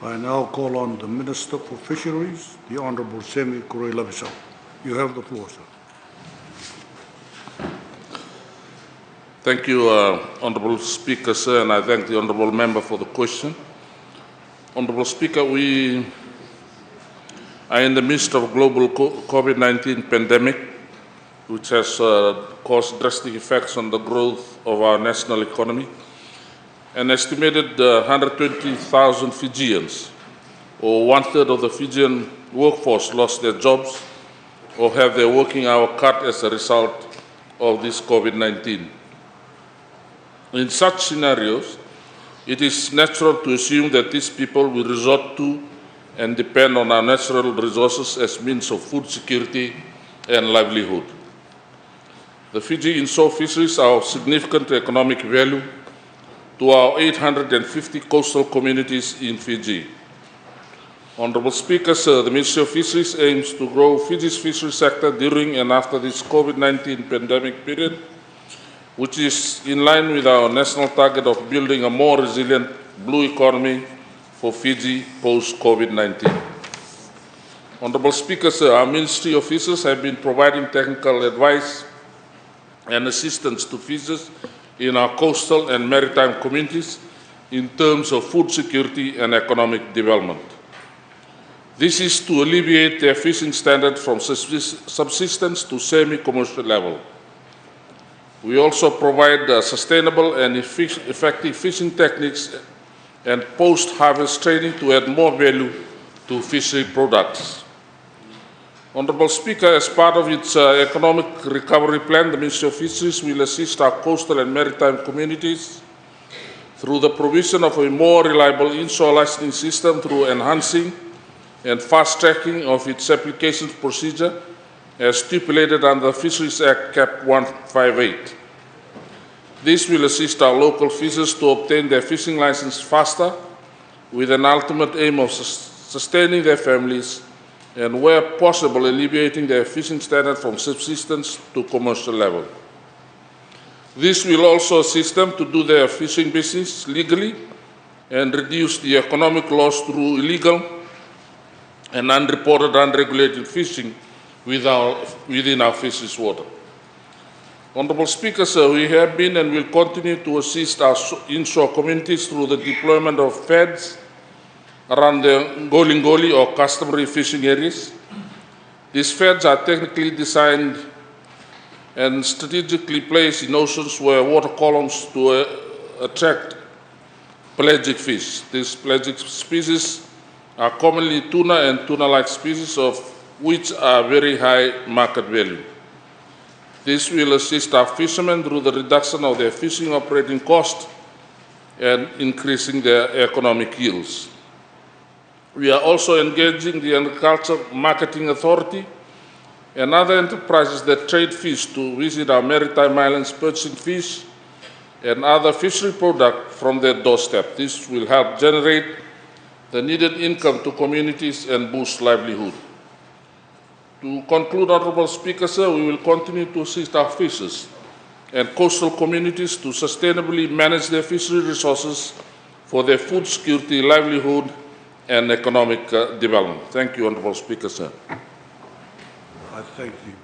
I now call on the Minister for Fisheries, the Honourable Koroilavesau. You have the floor, sir. Thank you, Honourable Speaker, sir, and I thank the Honourable Member for the question. Honourable Speaker, we are in the midst of a global COVID-19 pandemic, which has caused drastic effects on the growth of our national economy. An estimated 120,000 Fijians, or one-third of the Fijian workforce, lost their jobs or have their working hour cut as a result of this COVID-19. In such scenarios, it is natural to assume that these people will resort to and depend on our natural resources as means of food security and livelihood. The Fiji inshore fisheries are of significant economic value to our 850 coastal communities in Fiji. Honourable Speaker, sir, the Ministry of Fisheries aims to grow Fiji's fishery sector during and after this COVID-19 pandemic period, which is in line with our national target of building a more resilient blue economy for Fiji post-COVID-19. Honourable Speaker, sir, our Ministry of Fisheries have been providing technical advice and assistance to fishers in our coastal and maritime communities in terms of food security and economic development. This is to alleviate their fishing standard from subsistence to semi-commercial level. We also provide sustainable and effective fishing techniques and post-harvest training to add more value to fishery products. Honourable Speaker, as part of its economic recovery plan, the Ministry of Fisheries will assist our coastal and maritime communities through the provision of a more reliable inshore licensing system through enhancing and fast-tracking of its application procedure as stipulated under the Fisheries Act Cap 158. This will assist our local fishers to obtain their fishing license faster with an ultimate aim of sustaining their families and, where possible, alleviating their fishing standard from subsistence to commercial level. This will also assist them to do their fishing business legally and reduce the economic loss through illegal and unreported, unregulated fishing within our fisheries water. Honourable Speaker, sir, we have been and will continue to assist our inshore communities through the deployment of FEDs around the ngoli or customary fishing areas. These FEDs are technically designed and strategically placed in oceans where water columns to attract pelagic fish. These pelagic species are commonly tuna and tuna-like species, of which are very high market value. This will assist our fishermen through the reduction of their fishing operating cost and increasing their economic yields. We are also engaging the Agriculture Marketing Authority and other enterprises that trade fish to visit our maritime islands purchasing fish and other fishery products from their doorstep. This will help generate the needed income to communities and boost livelihood. To conclude, Honourable Speaker, sir, we will continue to assist our fishers and coastal communities to sustainably manage their fishery resources for their food security, livelihood, and economic development. Thank you, Honourable Speaker, sir. I thank you.